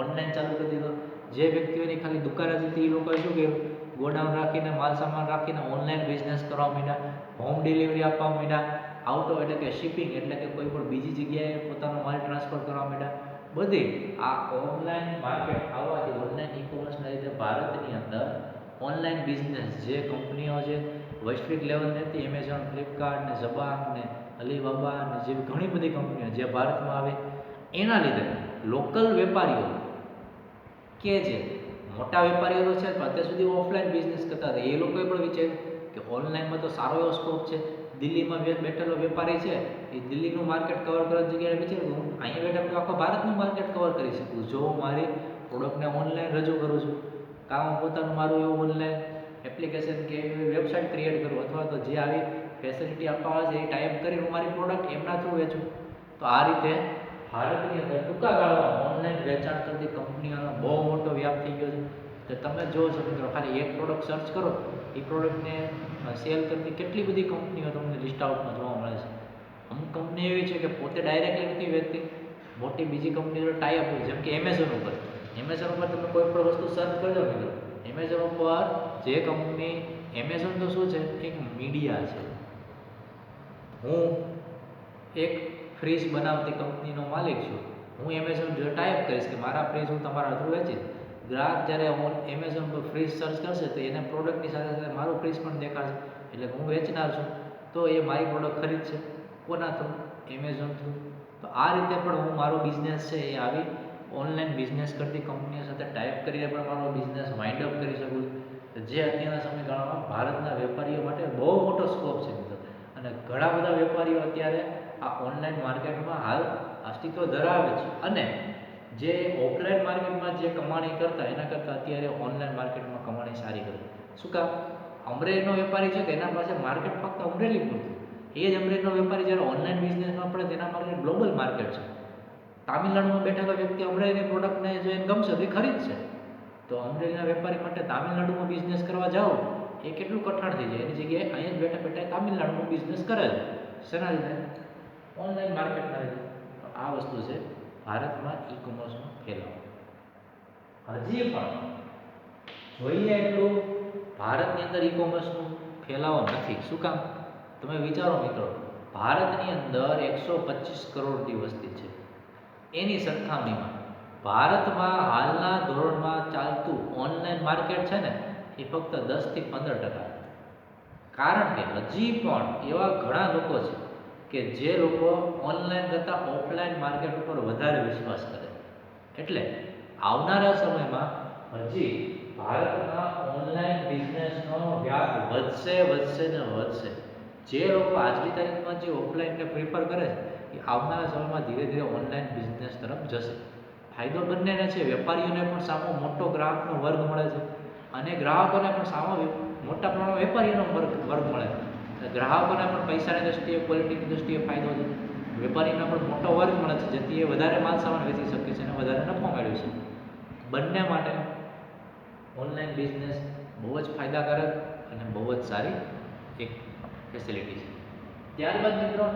ઓનલાઈન ચાલુ કરી દીધો. જે વ્યક્તિઓની ખાલી દુકાન જ હતી એ લોકોએ શું કર્યું? ગોડાઉન રાખીને, માલ સામાન રાખીને ઓનલાઈન બિઝનેસ કરવા માંડ્યા. હોમ ડિલિવરી આપવા માંડ્યા. આઉટ ઓફ એટલે કે શિપિંગ એટલે કે કોઈ પણ બીજી જગ્યાએ પોતાનો માલ ટ્રાન્સફર કરવા માંડ્યા. બધી આ ઓનલાઈન માર્કેટ આવવાથી, ઓનલાઈન ઈ કોમર્સના લીધે ભારતની અંદર ઓનલાઈન બિઝનેસ જે કંપનીઓ છે વૈશ્વિક લેવલની હતી, એમેઝોન, ફ્લિપકાર્ટ ને જબાંગ ને અલીબાબા ને જેવી ઘણી બધી કંપનીઓ જે ભારતમાં આવે, એના લીધે લોકલ વેપારીઓ કે જે મોટા વેપારીઓ તો છે પણ અત્યાર સુધી ઓફલાઈન બિઝનેસ કરતા હતા, એ લોકોએ પણ વિચાર્યું કે ઓનલાઈનમાં તો સારો એવો સ્કોપ છે. દિલ્હીમાં બેઠેલો વેપારી છે એ દિલ્હીનું માર્કેટ કવર કરવાની જગ્યાએ વિચાર્યું હું અહીંયા બેઠા તો આખા ભારતનું માર્કેટ કવર કરી શકું જો હું મારી પ્રોડક્ટને ઓનલાઈન રજૂ કરું છું. કાં હું પોતાનું મારું એવું ઓનલાઈન એપ્લિકેશન કે વેબસાઇટ ક્રિએટ કરું, અથવા તો જે આવી ફેસિલિટી આપવા આવે છે એ ટાઈપ કરીને હું મારી પ્રોડક્ટ એમના થ્રુ વેચું. તો આ રીતે ભારતની અંદર ટૂંકા ગાળામાં ઓનલાઈન વેચાણ કરતી કંપનીઓનો બહુ મોટો વ્યાપ થઈ ગયો છે. તો તમે જો છો મિત્રો, ખાલી એક પ્રોડક્ટ સર્ચ કરો, એ પ્રોડક્ટને સેલ કરતી કેટલી બધી કંપનીઓ તમને લિસ્ટ આઉટમાં જોવા મળે છે. અમુક કંપની એવી છે કે પોતે ડાયરેક્ટલી નથી વેચતી, મોટી બીજી કંપનીઓ ટાઈઅપ હોય, જેમ કે એમેઝોન ઉપર. એમેઝોન ઉપર તમે કોઈ પણ વસ્તુ સર્ચ કરજો મિત્રો, એમેઝોન ઉપર જે કંપની, એમેઝોન તો શું છે? એક મીડિયા છે. હું એક ફ્રીજ બનાવતી કંપનીનો માલિક છું. હું એમેઝોન જો ટાઈપ કરીશ કે મારા ફ્રીજ હું તમારા થ્રુ વેચીશ, ગ્રાહક જ્યારે હું એમેઝોન પર ફ્રીજ સર્ચ કરશે તો એને પ્રોડક્ટની સાથે સાથે મારું ફ્રીજ પણ દેખાશે. એટલે હું વેચનાર છું તો એ મારી પ્રોડક્ટ ખરીદશે. કોના થ્રુ? Amazon through. તો આ રીતે પણ હું મારો બિઝનેસ છે એ આવી ઓનલાઈન બિઝનેસ કરતી કંપનીઓ સાથે ટાઈપ કરીને પણ મારો બિઝનેસ વાઇન્ડ અપ કરી શકું છું. જે અત્યારના સમયગાળામાં ભારતના વેપારીઓ માટે બહુ મોટો સ્કોપ છે મિત્રો. અને ઘણા બધા વેપારીઓ અત્યારે આ ઓનલાઈન માર્કેટમાં હાલ અસ્તિત્વ ધરાવે છે. અને જે ઓફલાઈન માર્કેટમાં જે કમાણી કરતા એના કરતાં અત્યારે ઓનલાઈન માર્કેટમાં કમાણી સારી કરે. શું કામ? અમરેલીનો વેપારી છે કે એના પાસે માર્કેટ ફક્ત અમરેલી પૂરતું. એ જ અમરેલીનો વેપારી જ્યારે ઓનલાઈન બિઝનેસમાં પડે તેના માર્કેટ ગ્લોબલ માર્કેટ છે. તામિલનાડુમાં બેઠેલો વ્યક્તિ અમરેલીની પ્રોડક્ટને જો એને ગમશે તો એ ખરીદશે. તો અમરેલીના વેપારી માટે તામિલનાડુમાં બિઝનેસ કરવા જાઓ એ કેટલું કઠણ થઈ જાય. એની જગ્યાએ અહીંયા જ બેઠા બેઠા તામિલનાડુમાં બિઝનેસ કરે છે. શેના લીધે? ઓનલાઈન માર્કેટના લીધે. તો આ વસ્તુ છે ભારતમાં ઈ કોમર્સનો ફેલાવો. હજી પણ જોઈએ એટલું ભારતની અંદર ઈ કોમર્સનો ફેલાવો નથી. શું કામ? તમે વિચારો મિત્રો, ભારતની અંદર 125 કરોડની વસ્તી છે. એની સરખામણીમાં ભારતમાં હાલના ધોરણમાં ચાલતું ઓનલાઈન માર્કેટ છે ને એ ફક્ત 10 થી 15%. કારણ કે હજી પણ એવા ઘણા લોકો છે કે જે લોકો ઓનલાઈન કરતાં ઓફલાઈન માર્કેટ ઉપર વધારે વિશ્વાસ કરે. એટલે આવનારા સમયમાં હજી ભારતમાં ઓનલાઈન બિઝનેસનો વ્યાપ વધશે ને વધશે. જે લોકો આજની તારીખમાં જે ઓફલાઈનને પ્રિફર કરે છે એ આવનારા સમયમાં ધીરે ધીરે ઓનલાઈન બિઝનેસ તરફ જશે. ફાયદો બંનેને છે. વેપારીઓને પણ સામો મોટો ગ્રાહકનો વર્ગ મળે છે અને ગ્રાહકોને પણ સામો મોટા પ્રમાણમાં વેપારીઓનો વર્ગ મળે છે. ગ્રાહકોને પણ પૈસાની દૃષ્ટિએ, ક્વોલિટીની દૃષ્ટિએ ફાયદો છે. વેપારીને પણ મોટો વર્ગ મળે છે જેથી એ વધારે માલ સામાન વેચી શકે છે અને વધારે નફો મેળવી શકે. બંને માટે ઓનલાઈન બિઝનેસ બહુ જ ફાયદાકારક અને બહુ જ સારી એક ફેસિલિટી છે. ત્યારબાદ મિત્રો,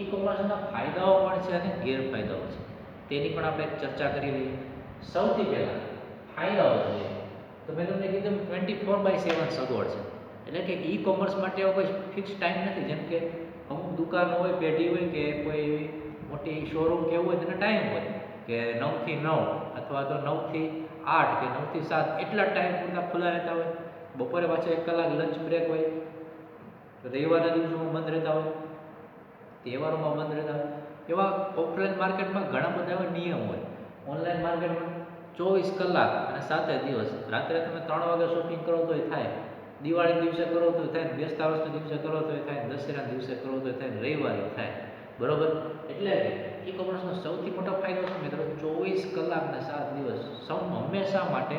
ઈ કોમર્સના ફાયદાઓ પણ છે અને ગેરફાયદાઓ છે. તેની પણ આપણે ચર્ચા કરી લઈએ. સૌથી પહેલાં ફાયદાઓ છે તો મેં તમને કીધું 24/7 સગવડ છે. એટલે કે ઈ કોમર્સ માટે એવો કોઈ ફિક્સ ટાઈમ નથી. જેમ કે અમુક દુકાનો હોય, પેઢી હોય કે કોઈ એવી મોટી શોરૂમ કે એવું હોય તેનો ટાઈમ હોય કે 9 થી 9 અથવા તો 9 થી 8 કે 9 થી 7 એટલા ટાઈમ પૂરતા ખુલ્લા રહેતા હોય. બપોરે પાછો 1 કલાક લંચ બ્રેક હોય, રવિવારના દિવસોમાં બંધ રહેતા હોય, તહેવારોમાં બંધ રહેતા હોય. એવા ઓફલાઈન માર્કેટમાં ઘણા બધા એવા નિયમ હોય. ઓનલાઈન માર્કેટમાં 24 કલાક અને 7 દિવસ. રાત્રે તમે 3 વાગે શોપિંગ કરો તોય થાય, દિવાળી દિવસે કરો તો થાય, બેસતા વર્ષના દિવસે કરો તો થાય, દશેરા દિવસે કરો તો થાય, રવિવારે થાય. બરોબર? એટલે ઈ કોમર્સનો સૌથી મોટો ફાયદો શું મિત્રો? 24 કલાક ને 7 દિવસ હંમેશા માટે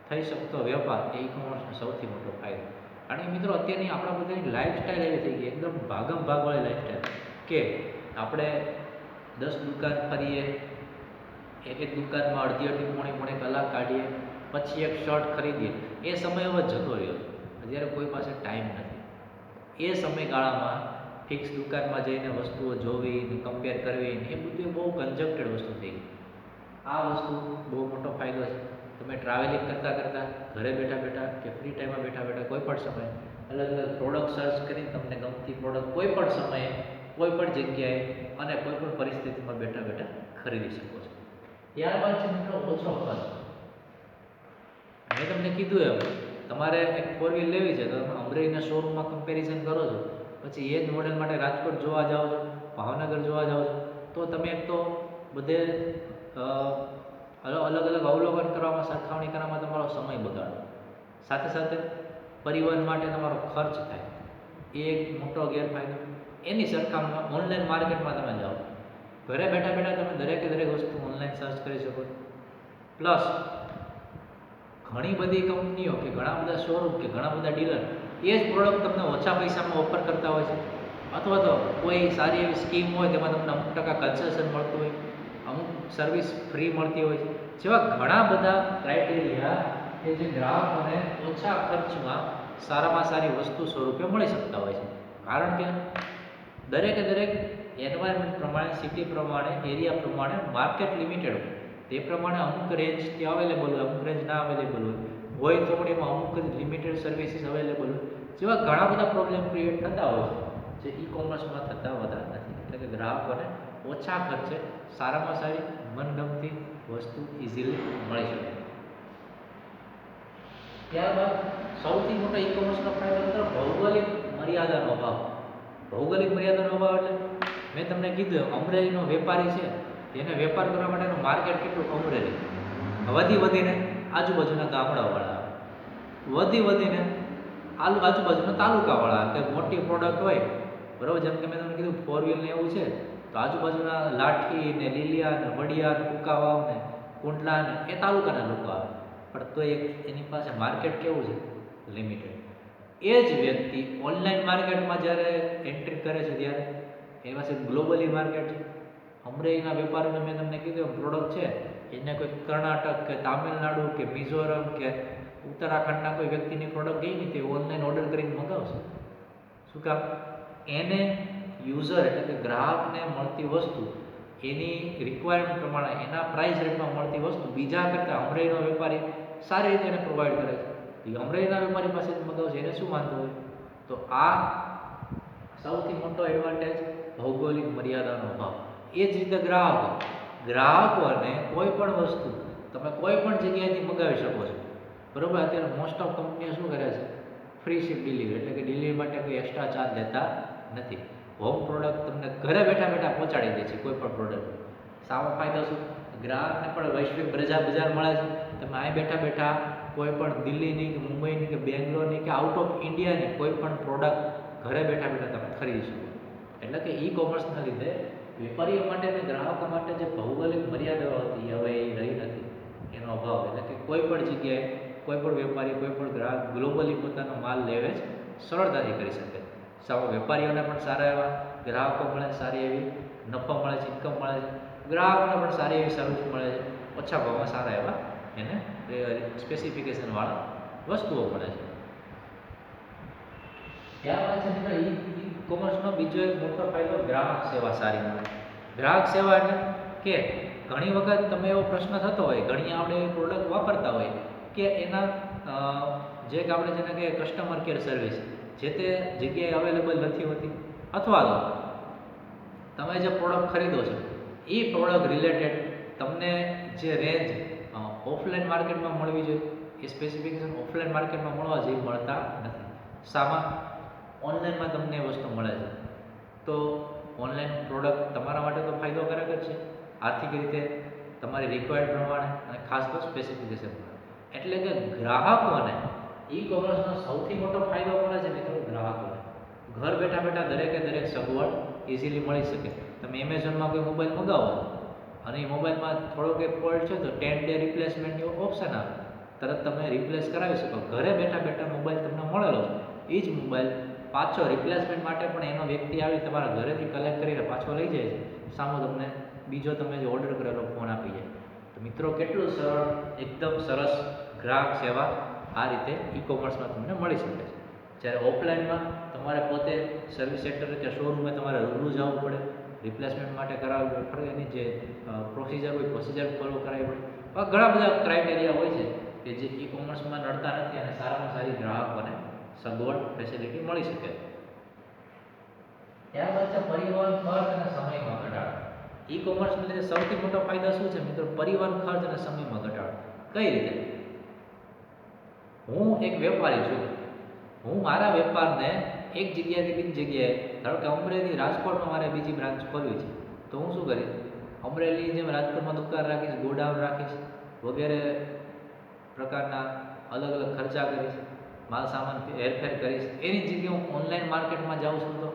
થઈ શકતો વેપાર એ ઈ કોમર્સનો સૌથી મોટો ફાયદો. કારણ કે મિત્રો અત્યારની આપણા બધાની લાઈફસ્ટાઈલ એવી થઈ ગઈ, એકદમ ભાગમ ભાગવાળી લાઈફસ્ટાઈલ, કે આપણે 10 દુકાન ફરીએ, એક દુકાનમાં અડધી પોણી કલાક કાઢીએ, પછી એક શર્ટ ખરીદીએ. એ સમય હવે જતો રહ્યો. અત્યારે કોઈ પાસે ટાઈમ નથી. એ સમયગાળામાં ફિક્સ દુકાનમાં જઈને વસ્તુઓ જોવી, કમ્પેર કરવી, એ બધું બહુ કન્જક્ટેડ વસ્તુ થઈ ગઈ. આ વસ્તુ બહુ મોટો ફાયદો છે. તમે ટ્રાવેલિંગ કરતાં કરતાં, ઘરે બેઠા બેઠા કે ફ્રી ટાઈમમાં બેઠા બેઠા કોઈ પણ સમયે અલગ અલગ પ્રોડક્ટ સર્ચ કરીને તમને ગમતી પ્રોડક્ટ કોઈ પણ સમયે, કોઈ પણ જગ્યાએ અને કોઈ પણ પરિસ્થિતિમાં બેઠા બેઠા ખરીદી શકો છો. ત્યારબાદ છે મિત્રો ઓછો ખર્ચ. મેં તમને કીધું એમ, તમારે એક 4 વ્હીલ લેવી છે તો તમે અમરેલીના શોરૂમમાં કમ્પેરિઝન કરો છો, પછી એ જ મોડેલ માટે રાજકોટ જોવા જાઓ છો, ભાવનગર જોવા જાઓ છો, તો તમે એક તો બધે અલગ અલગ અવલોકન કરવામાં, સરખામણી કરવામાં તમારો સમય બગાડો, સાથે સાથે પરિવહન માટે તમારો ખર્ચ થાય. એ એક મોટો ગેરફાયદો. એની સરખામણીમાં ઓનલાઈન માર્કેટમાં તમે જાઓ, ઘરે બેઠા બેઠા તમે દરેકે દરેક વસ્તુ ઓનલાઈન સર્ચ કરી શકો છો. પ્લસ ઘણી બધી કંપનીઓ કે ઘણા બધા શોરૂમ કે ઘણા બધા ડીલર એ જ પ્રોડક્ટ તમને ઓછા પૈસામાં ઓફર કરતા હોય છે, અથવા તો કોઈ સારી એવી સ્કીમ હોય તેમાં તમને અમુક ટકા કન્સેશન મળતું હોય, અમુક સર્વિસ ફ્રી મળતી હોય છે. જેવા ઘણા બધા ક્રાઇટેરિયા કે જે ગ્રાહકોને ઓછા ખર્ચમાં સારામાં સારી વસ્તુ સ્વરૂપે મળી શકતા હોય છે. કારણ કે દરેકે દરેક એન્વાયરમેન્ટ પ્રમાણે, સિટી પ્રમાણે, એરિયા પ્રમાણે માર્કેટ લિમિટેડ હોય. તે પ્રમાણે અમુક રેન્જ ત્યાં અવેલેબલ હોય, અમુક રેન્જ ના અવેલેબલ હોય તો પણ એમાં અમુક લિમિટેડ સર્વિસીસ અવેલેબલ હોય. જેવા ઘણા બધા પ્રોબ્લેમ ક્રિએટ થતા હોય છે, જે ઈ કોમર્સમાં થતા વધારે નથી. એટલે કે ગ્રાહકોને ઓછા ખર્ચે સારામાં સારી મનગમતી વસ્તુ ઇઝીલી મળી શકે. ત્યારબાદ સૌથી મોટો ઈ કોમર્સનો ફાયદો ભૌગોલિક મર્યાદાનો અભાવ. ભૌગોલિક મર્યાદાનો અભાવ એટલે મેં તમને કીધું, અમરેલીનો વેપારી છે, એને વેપાર કરવા માટેનું માર્કેટ કેટલું? અમરેલી. વધીને આજુબાજુના ગામડાવાળા આવે, વધીને આજુબાજુના તાલુકાવાળા, કે મોટી પ્રોડક્ટ હોય, બરાબર, જેમ કે મેં તમને કીધું 4 વ્હીલ ને એવું છે, તો આજુબાજુના લાઠી ને લીલિયા ને વડિયા ને કુકાવાવ ને કુંડલા ને એ તાલુકાના લોકો આવે. પણ તો એની પાસે માર્કેટ કેવું છે? લિમિટેડ. એ જ વ્યક્તિ ઓનલાઈન માર્કેટમાં જ્યારે એન્ટ્રી કરે છે ત્યારે એની પાસે ગ્લોબલી માર્કેટ છે. અમરેલીના વેપારીને મેં તમને કીધું પ્રોડક્ટ છે, એને કોઈ કર્ણાટક કે તામિલનાડુ કે મિઝોરમ કે ઉત્તરાખંડના કોઈ વ્યક્તિની પ્રોડક્ટ ગઈ નહીં, તે ઓનલાઈન ઓર્ડર કરીને મંગાવશે. શું કામ? એને યુઝર એટલે કે ગ્રાહકને મળતી વસ્તુ એની રિક્વાયરમેન્ટ પ્રમાણે, એના પ્રાઇસ રેટમાં મળતી વસ્તુ બીજા કરતાં અમરેલીનો વેપારી સારી રીતે એને પ્રોવાઈડ કરે છે. એ અમરેલીના વેપારી પાસેથી મંગાવશે, એને શું વાંધો હોય? તો આ સૌથી મોટો એડવાન્ટેજ ભૌગોલિક મર્યાદાનો અભાવ. એ જ રીતે ગ્રાહકોને કોઈ પણ વસ્તુ તમે કોઈ પણ જગ્યાએથી મંગાવી શકો છો. બરાબર? અત્યારે મોસ્ટ ઓફ કંપનીઓ શું કરે છે? ફ્રી શિપ ડિલિવરી, એટલે કે ડિલિવરી માટે કોઈ એક્સ્ટ્રા ચાર્જ લેતા નથી. હોમ પ્રોડક્ટ તમને ઘરે બેઠા બેઠા પહોંચાડી દે છે કોઈ પણ પ્રોડક્ટ. સારો ફાયદો શું? ગ્રાહકને પણ વૈશ્વિક બજાર મળે છે. તમે અહીં બેઠા બેઠા કોઈ પણ દિલ્હીની કે મુંબઈની કે બેંગ્લોરની કે આઉટ ઓફ ઇન્ડિયાની કોઈ પણ પ્રોડક્ટ ઘરે બેઠા બેઠા તમે ખરીદી શકો. એટલે કે ઈ કોમર્સના લીધે વેપારીઓ માટે અને ગ્રાહકો માટે જે ભૌગોલિક મર્યાદાઓ હતી હવે એ રહી નથી, એનો અભાવ. એટલે કે કોઈ પણ જગ્યાએ કોઈ પણ વેપારી, કોઈ પણ ગ્રાહક ગ્લોબલી પોતાનો માલ લેવે છે, સરળતાથી કરી શકે. વેપારીઓને પણ સારા એવા ગ્રાહકો મળે, સારી એવી નફો મળે છે, ઇન્કમ મળે છે. ગ્રાહકોને પણ સારી એવી સર્વિસ મળે છે, ઓછા ભાવમાં સારા એવા એને સ્પેસિફિકેશનવાળા વસ્તુઓ મળે છે. ત્યારબાદ છે મિત્રો ઈ કોમર્સનો બીજો એક મોટો ફાયદો ગ્રાહક સેવા સારી મળે. ગ્રાહક સેવા એટલે કે ઘણી વખત તમે એવો પ્રશ્ન થતો હોય, ઘણી આપણે એવી પ્રોડક્ટ વાપરતા હોય કે એના જે આપણે જેને કહીએ કસ્ટમર કેર સર્વિસ જે તે જગ્યાએ અવેલેબલ નથી હોતી, અથવા તો તમે જે પ્રોડક્ટ ખરીદો છો એ પ્રોડક્ટ રિલેટેડ તમને જે રેન્જ ઓફલાઈન માર્કેટમાં મળવી જોઈએ એ સ્પેસિફિકેશન ઓફલાઈન માર્કેટમાં મળવા જેવી મળતા નથી. સામાં ઓનલાઈનમાં તમને એ વસ્તુ મળે છે. તો ઓનલાઈન પ્રોડક્ટ તમારા માટે તો ફાયદોકારક જ છે, આર્થિક રીતે તમારી રિક્વાયર્ડ પ્રમાણે અને ખાસ તો સ્પેસિફિકેશન પ્રમાણે. એટલે કે ગ્રાહકોને ઈ કોમર્સનો સૌથી મોટો ફાયદો મળે છે મિત્રો ગ્રાહકોને. ઘર બેઠા બેઠા દરેકે દરેક સગવડ ઇઝીલી મળી શકે. તમે એમેઝોનમાં કોઈ મોબાઈલ મગાવો અને એ મોબાઈલમાં થોડો કંઈ ફોલ્ટ છે તો 10 ડે રિપ્લેસમેન્ટની ઓપ્શન આવે, તરત તમે રિપ્લેસ કરાવી શકો. ઘરે બેઠા બેઠા મોબાઈલ તમને મળેલો છે, એ જ મોબાઈલ પાછો રિપ્લેસમેન્ટ માટે પણ એનો વ્યક્તિ આવી તમારા ઘરેથી કલેક્ટ કરીને પાછો લઈ જાય છે. સામો તમને બીજો તમે જે ઓર્ડર કરેલો ફોન આપી જાય. તો મિત્રો કેટલું સરળ, એકદમ સરસ ગ્રાહક સેવા આ રીતે ઈ કોમર્સમાં તમને મળી શકે છે. જ્યારે ઓફલાઈનમાં તમારે પોતે સર્વિસ સેન્ટર કે શોરૂમે તમારે રૂબરૂ જવું પડે, રિપ્લેસમેન્ટ માટે કરાવવું પડે, એની જે પ્રોસિજર હોય પ્રોસિજર ફોલો કરાવવી પડે. ઘણા બધા ક્રાઇટેરિયા હોય છે કે જે ઈ કોમર્સમાં નડતા નથી અને સારામાં સારી ગ્રાહકોને સગવડ ફેસિલિટી મળી શકે. ત્યારબાદ છે પરિવહન ખર્ચ અને સમયમાં ઘટાડો. ઈ કોમર્સને લીધે સૌથી મોટો ફાયદો શું છે મિત્રો? પરિવહન ખર્ચ અને સમયમાં ઘટાડો. કઈ રીતે? હું એક વેપારી છું, હું મારા વેપારને એક જગ્યાએથી બીજી જગ્યાએ, ધારો કે અમરેલી રાજકોટમાં મારે બીજી બ્રાન્ચ ખોલવી છે, તો હું શું કરીશ? અમરેલી જેમ રાજકોટમાં દુકાન રાખીશ, ગોડાઉન રાખીશ, વગેરે પ્રકારના અલગ અલગ ખર્ચા કરીશ, માલ સામાન હેરફેર કરીશ. એની જગ્યાએ હું ઓનલાઈન માર્કેટમાં જાઉં છું તો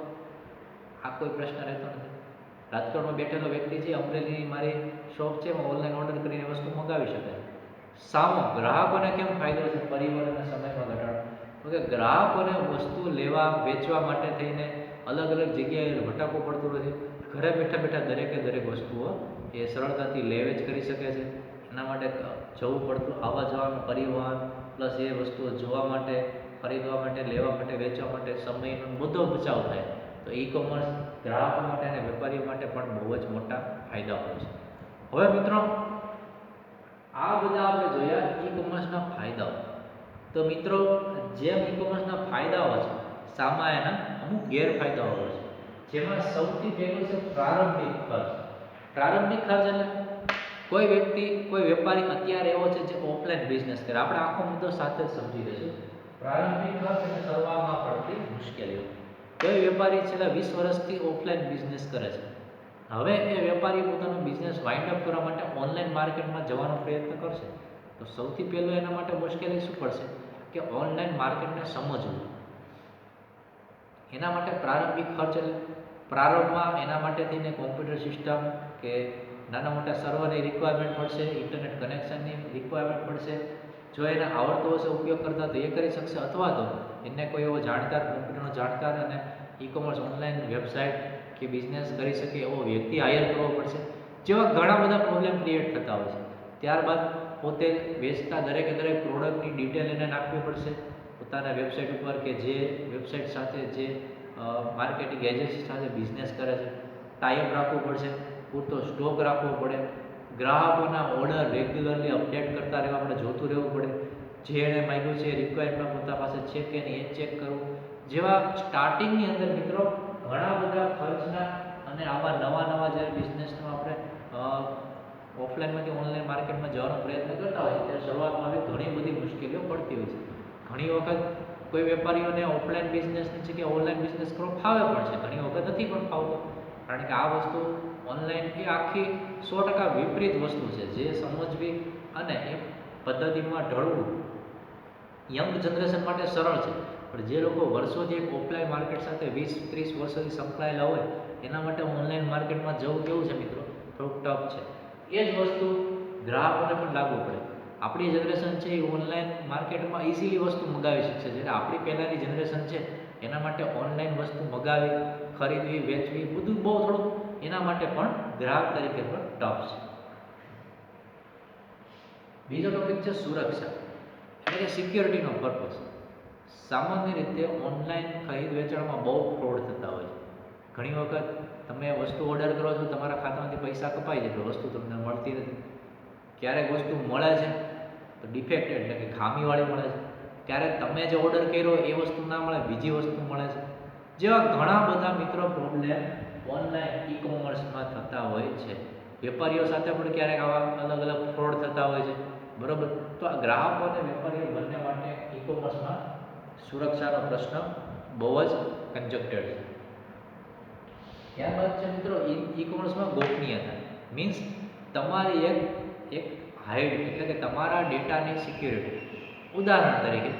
આ કોઈ પ્રશ્ન રહેતો નથી. રાજકોટમાં બેઠેલો વ્યક્તિ છે, અમરેલીની મારી શોપ છે, હું ઓનલાઈન ઓર્ડર કરીને વસ્તુ મંગાવી શકાય. સામો ગ્રાહકોને કેમ ફાયદો છે પરિવહન અને સમયમાં ઘટાડો? તો કે ગ્રાહકોને વસ્તુ લેવા વેચવા માટે થઈને અલગ અલગ જગ્યાએ ભટકવું પડતું નથી. ઘરે બેઠા બેઠા દરેકે દરેક વસ્તુઓ એ સરળતાથી લે વેચ કરી શકે છે. એના માટે જવું પડતું આવવા જવાનું પરિવહન પ્લસ એ વસ્તુઓ જોવા માટે, ખરીદવા માટે, લેવા માટે, વેચવા માટે સમયનો બધો બચાવ થાય. તો ઈ કોમર્સ ગ્રાહકો માટે અને વેપારીઓ માટે પણ બહુ જ મોટા ફાયદાઓ છે. હવે મિત્રો આ બધા આપણે જોયા ઈ કોમર્સના ફાયદાઓ. તો મિત્રો જેમ ઈ કોમર્સના ફાયદાઓ છે, સામા એના અમુક ગેરફાયદાઓ છે. જેમાં સૌથી પહેલું છે પ્રારંભિક ખર્ચ. પ્રારંભિક ખર્ચ એટલે કોઈ વ્યક્તિ, કોઈ વેપારી અત્યારે એવો છે જે ઓફલાઈન બિઝનેસ કરે. આપણે આખો મુદ્દો સાથે જ સમજી લઈશું. પ્રારંભિક ખર્ચ અને શરૂઆતમાં પડતી મુશ્કેલીઓ. કોઈ વેપારી છેલ્લા 20 વર્ષથી ઓફલાઈન બિઝનેસ કરે છે. હવે એ વેપારી પોતાનો બિઝનેસ વાઇન્ડ અપ કરવા માટે ઓનલાઈન માર્કેટમાં જવાનો પ્રયત્ન કરશે. તો સૌથી પહેલું એના માટે મુશ્કેલી શું પડશે કે ઓનલાઈન માર્કેટને સમજવું. એના માટે પ્રારંભિક ખર્ચ એટલે પ્રારંભમાં એના માટે થઈને કોમ્પ્યુટર સિસ્ટમ કે નાના મોટા સર્વરની રિક્વાયરમેન્ટ પડશે, ઇન્ટરનેટ કનેક્શનની રિક્વાયરમેન્ટ પડશે. જો એને આવડતો હશે ઉપયોગ કરતા તો એ કરી શકશે, અથવા તો એને કોઈ એવો જાણકાર, કોમ્પ્યુટરનો જાણકાર અને ઈ કોમર્સ ઓનલાઈન વેબસાઇટ કે બિઝનેસ કરી શકે એવો વ્યક્તિ હાયર કરવો પડશે. જેવા ઘણા બધા પ્રોબ્લેમ ક્રિએટ થતા હોય છે. ત્યારબાદ પોતે વેચતા દરેકે દરેક પ્રોડક્ટની ડિટેલ એને નાખવી પડશે પોતાના વેબસાઇટ ઉપર, કે જે વેબસાઇટ સાથે જે માર્કેટિંગ એજન્સી સાથે બિઝનેસ કરે છે. ટાઈપ રાખવું પડશે, પૂરતો સ્ટોક રાખવો પડે, ગ્રાહકોના ઓર્ડર રેગ્યુલરલી અપડેટ કરતા રહેવા આપણે જોતું રહેવું પડે. જે એણે માગ્યું છે રિક્વાયરમેન્ટ પોતા પાસે છે કે નહીં એ ચેક કરવું. જેવા સ્ટાર્ટિંગની અંદર મિત્રો ઘણા બધા ખર્ચના અને આવા નવા નવા જ્યારે બિઝનેસનો આપણે ઓફલાઈનમાંથી ઓનલાઈન માર્કેટમાં જવાનો પ્રયત્ન કરતા હોય ત્યારે શરૂઆતમાં આવી ઘણી બધી મુશ્કેલીઓ પડતી હોય છે. ઘણી વખત કોઈ વેપારીઓને ઓફલાઈન બિઝનેસની જગ્યાએ ઓનલાઈન બિઝનેસ કરવો ફાવે પણ છે, ઘણી વખત નથી પણ ફાવતો. કારણ કે આ વસ્તુ ઓનલાઈન એ આખી 100% વિપરીત વસ્તુ છે, જે સમજવી અને એ પદ્ધતિમાં ઢળવું યંગ જનરેશન માટે સરળ છે. પણ જે લોકો વર્ષોથી એક ઓફલાઈન માર્કેટ સાથે 20-30 વર્ષોથી સંકળાયેલા હોય એના માટે ઓનલાઈન માર્કેટમાં જવું કેવું છે મિત્રો? થોડુંક ટફ છે. એ જ વસ્તુ ગ્રાહકોને પણ લાગુ પડે. આપણી જનરેશન છે એ ઓનલાઈન માર્કેટમાં ઇઝીલી વસ્તુ મંગાવી શકશે, જ્યારે આપણી પહેલાંની જનરેશન છે એના માટે ઓનલાઈન વસ્તુ મંગાવી, ખરીદવી, વેચવી બધું બહુ થોડું એના માટે પણ ગ્રાહક તરીકે પણ ટફ છે. બીજો ટોપિક છે સુરક્ષા, એટલે કે સિક્યોરિટીનો પર્પસ. સામાન્ય રીતે ઓનલાઈન ખરીદ વેચાણમાં બહુ ફ્રોડ થતા હોય છે. ઘણી વખત તમે વસ્તુ ઓર્ડર કરો છો, તમારા ખાતામાંથી પૈસા કપાઈ જાય, વસ્તુ તમને મળતી નથી. ક્યારેક વસ્તુ મળે છે તો ડિફેક્ટ એટલે કે ખામીવાળી મળે છે. ક્યારેક તમે જે ઓર્ડર કર્યો એ વસ્તુ ના મળે, બીજી વસ્તુ મળે છે. જેવા ઘણા બધા મિત્રો પ્રોબ્લેમ ઓનલાઈન ઈ કોમર્સમાં થતા હોય છે. વેપારીઓ સાથે પણ ક્યારેક આવા અલગ અલગ ફ્રોડ થતા હોય છે. બરોબર. તો આ ગ્રાહકો અને વેપારીઓ બંને માટે ઈ કોમર્સમાં સુરક્ષાનો પ્રશ્ન બહુ જ કંજક્ટેડ છે. ત્યારબાદ છે મિત્રો ઈ કોમર્સમાં ગોપનીયતા, મીન્સ તમારી એક એક હાઇડ એટલે કે તમારા ડેટાની સિક્યુરિટી. ઉદાહરણ તરીકે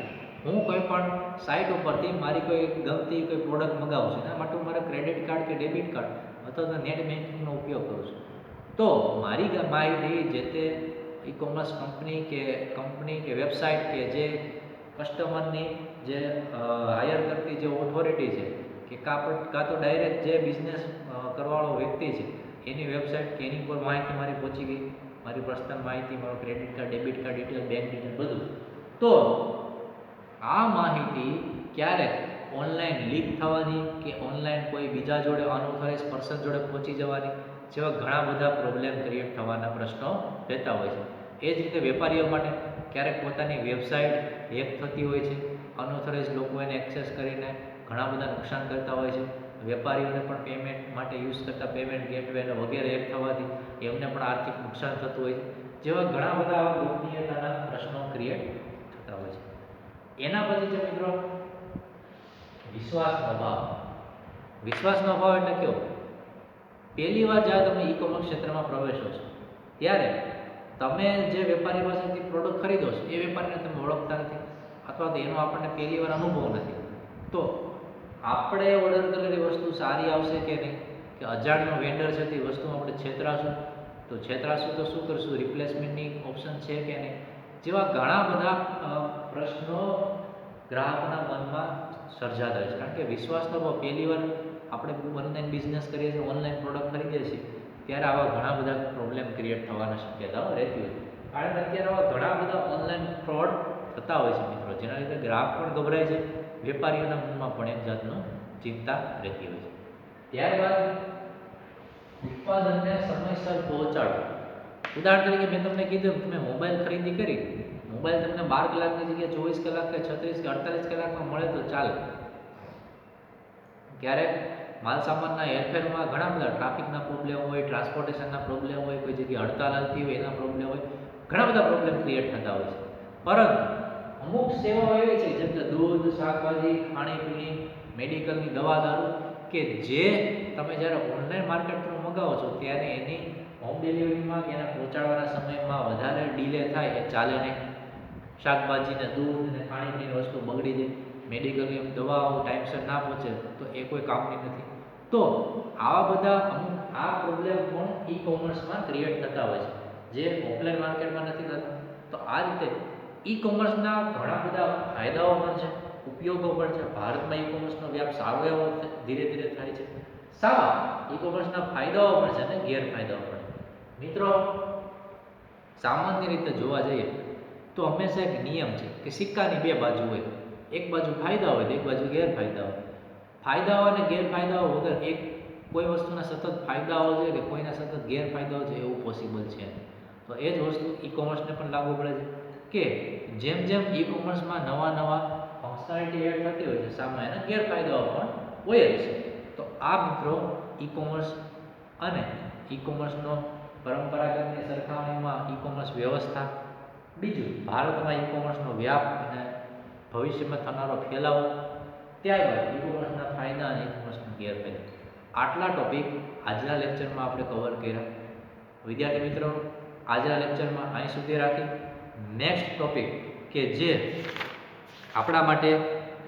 હું કોઈ પણ સાઇટ ઉપરથી મારી કોઈ ગમતી કોઈ પ્રોડક્ટ મગાવું છું, એના માટે હું મારા ક્રેડિટ કાર્ડ કે ડેબિટ કાર્ડ અથવા તો નેટ બેન્કિંગનો ઉપયોગ કરું છું, તો મારી માહિતી જે તે ઈ કોમર્સ કંપની કે વેબસાઇટ કે જે કસ્ટમરની જે હાયર કરતી જે ઓથોરિટી છે કે કાં તો ડાયરેક્ટ જે બિઝનેસ કરવાવાળો વ્યક્તિ છે એની વેબસાઇટ કે એની પર માહિતી મારી પહોંચી ગઈ, મારી પર્સનલ માહિતી, મારો credit card, debit card detail, bank detail બધું, તો આ માહિતી ક્યારેક ઓનલાઈન લીક થવાની કે ઓનલાઈન કોઈ બીજા જોડે અનઓથોરાઇઝ પર્સન જોડે પહોંચી જવાની જેવા ઘણા બધા પ્રોબ્લેમ ક્રિએટ થવાના પ્રશ્નો રહેતા હોય છે. એ જ રીતે વેપારીઓ માટે ક્યારેક પોતાની વેબસાઇટ હેક થતી હોય છે, અનઓથોરાઇઝ લોકો એને એક્સેસ કરીને ઘણા બધા નુકસાન કરતા હોય છે. વેપારીઓને પણ પેમેન્ટ માટે યુઝ કરતા પેમેન્ટ ગેટવે વગેરે હેક થવાથી એમને પણ આર્થિક નુકસાન થતું હોય છે. જેવા ઘણા બધા આવા ગોપનીયતાના પ્રશ્નો ક્રિએટ થતા હોય છે. એના પછી છે મિત્રો વિશ્વાસનો અભાવ. વિશ્વાસનો અભાવ એટલે કેવો? પહેલી વાર જ્યારે તમે ઈ કોમર્સ ક્ષેત્રમાં પ્રવેશો છો ત્યારે તમે જે વેપારી પાસેથી પ્રોડક્ટ ખરીદો છો એ વેપારીને તમે ઓળખતા નથી અથવા તો એનો આપણને પહેલી વાર અનુભવ નથી, તો આપણે ઓર્ડર કરેલી વસ્તુ સારી આવશે કે નહીં, કે અજાણ્યો વેન્ડર છે તે વસ્તુ આપણે છેતરાશું, તો છેતરાશું તો શું કરશું, રિપ્લેસમેન્ટની ઓપ્શન છે કે નહીં, જેવા ઘણા બધા પ્રશ્નો ગ્રાહકના મનમાં સર્જાતા હોય છે. કારણ કે વિશ્વાસનો ભાવ, પહેલી વાર આપણે ઓનલાઈન બિઝનેસ કરીએ છીએ, ઓનલાઈન પ્રોડક્ટ ખરીદીએ છીએ ત્યારે આવા ઘણા બધા પ્રોબ્લેમ ક્રિએટ થવાની શક્યતાઓ રહેતી હોય છે. કારણ કે અત્યારે આવા ઘણા બધા ઓનલાઈન ફ્રોડ થતા હોય છે મિત્રો, જેના લીધે ગ્રાહક પણ ગભરાય છે, વેપારીઓના મનમાં પણ એક જાતનું ચિંતા રહેતી હોય છે. ત્યારબાદ ઉત્પાદનને સમયસર પહોંચાડવું. ઉદાહરણ તરીકે મેં તમને કીધું તમે મોબાઈલ ખરીદી કરી, મોબાઈલ તમને 12 કલાકની જગ્યાએ 24 કલાક કે 36 કે 48 કલાકમાં મળે તો ચાલે. ક્યારેક માલ સામાનના હેરફેરમાં ઘણા બધા ટ્રાફિકના પ્રોબ્લેમ હોય, ટ્રાન્સપોર્ટેશનના પ્રોબ્લેમ હોય, કોઈ જગ્યાએ હડતાલ હાલતી હોય એના પ્રોબ્લેમ હોય, ઘણા બધા પ્રોબ્લેમ ક્રિએટ થતા હોય છે. પરંતુ અમુક સેવાઓ એવી છે જેમ કે દૂધ, શાકભાજી, ખાણીપીણી, મેડિકલની દવા દારૂ કે જે તમે જ્યારે ઓનલાઈન માર્કેટ થ્રુ મગાવો છો ત્યારે એની હોમ ડિલિવરીમાં કે એના પહોંચાડવાના સમયમાં વધારે ડીલે થાય એ ચાલે નહીં. શાકભાજી ને દૂધ ને ખાણીપીણીની વસ્તુ બગડી જાય, મેડિકલની દવાઓ ટાઈમસર ના પહોંચે તો એ કોઈ કામની નથી. તો આવા બધા અમુક આ પ્રોબ્લેમ પણ ઈ કોમર્સમાં ક્રિએટ થતા હોય છે જે ઓફલાઈન માર્કેટમાં નથી થતા. તો આ રીતે ઈ કોમર્સના ઘણા બધા ફાયદાઓ પણ છે, ઉપયોગો પણ છે. ભારતમાં ઈ કોમર્સનો વ્યાપ સારો એવો ધીરે ધીરે થાય છે. સાવા ઈ કોમર્સના ફાયદાઓ પણ છે અને ગેરફાયદાઓ પણ છે. મિત્રો સામાન્ય રીતે જોવા જઈએ તો હંમેશા એક નિયમ છે કે સિક્કાની બે બાજુ હોય, એક બાજુ ફાયદા હોય તો એક બાજુ ગેરફાયદા હોય. ફાયદાઓ અને ગેરફાયદાઓ વગર એક કોઈ વસ્તુના સતત ફાયદાઓ છે કે કોઈના સતત ગેરફાયદાઓ છે એવું પોસિબલ છે. તો એ જ વસ્તુ ઈ કોમર્સને પણ લાગુ પડે છે કે જેમ જેમ ઈ કોમર્સમાં નવા ફંક્શનાલિટી એડ થતી હોય છે સામે એના ગેરફાયદાઓ પણ હોય જ છે. તો આ મિત્રો ઈ કોમર્સ અને ઈ કોમર્સનો પરંપરાગતની સરખામણીમાં ઈ કોમર્સ વ્યવસ્થા, બીજું ભારતમાં ઈ કોમર્સનો વ્યાપ અને ભવિષ્યમાં થનારો ફેલાવો, ત્યારબાદ ઈ કોમર્સના ફાયદા અને ઈ કોમર્સના ગેરફાયદા. આટલા ટોપિક આજના લેક્ચરમાં આપણે કવર કર્યા. વિદ્યાર્થી મિત્રો આજના લેક્ચરમાં અહીં સુધી રાખી નેક્સ્ટ ટોપિક કે જે આપણા માટે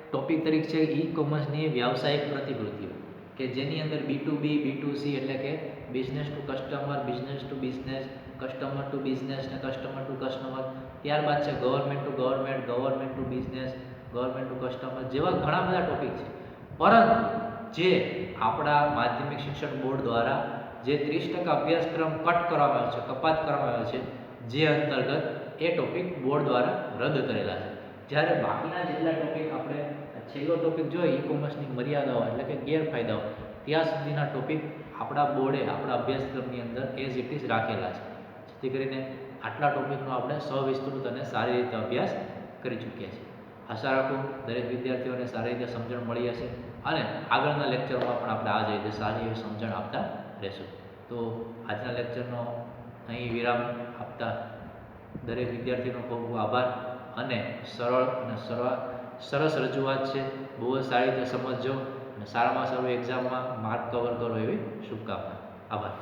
ટોપિક તરીકે છે ઈ કોમર્સની વ્યાવસાયિક પ્રતિકૃતિઓ, કે જેની અંદર B2B, B2C એટલે કે business to customer, business to business, customer to business ને કસ્ટમર ટુ કસ્ટમર, ત્યારબાદ છે government to government, government to business, government to customer, જેવા ઘણા બધા ટોપિક છે. પરંતુ જે આપણા માધ્યમિક શિક્ષણ બોર્ડ દ્વારા જે 30% અભ્યાસક્રમ કટ કરવામાં આવ્યો છે, કપાત કરવામાં આવ્યો છે, જે અંતર્ગત એ ટોપિક બોર્ડ દ્વારા રદ કરેલા છે. જ્યારે બાકીના જેટલા ટોપિક આપણે છેલ્લો ટોપિક જોઈએ ઈ કોમર્સની મર્યાદાઓ એટલે કે ગેરફાયદાઓ, ત્યાં સુધીના ટોપિક આપણા બોર્ડે આપણા અભ્યાસક્રમની અંદર એઝ ઇટ ઇઝ રાખેલા છે. જેથી કરીને આટલા ટોપિકનો આપણે સવિસ્તૃત અને સારી રીતે અભ્યાસ કરી ચૂક્યા છીએ. આશા રાખું દરેક વિદ્યાર્થીઓને સારી રીતે સમજણ મળી હશે અને આગળના લેક્ચરમાં પણ આપણે આ જ રીતે સારી એવી સમજણ આપતા રહેશું. તો આજના લેક્ચરનો અહીં વિરામ આપતા દરેક વિદ્યાર્થીનો ખૂબ ખૂબ આભાર અને સરળ અને સરસ રજૂઆત છે. બહુ જ સારી રીતે સમજજો અને સારામાં સારું એક્ઝામમાં માર્ક કવર કરો એવી શુભકામના. આભાર.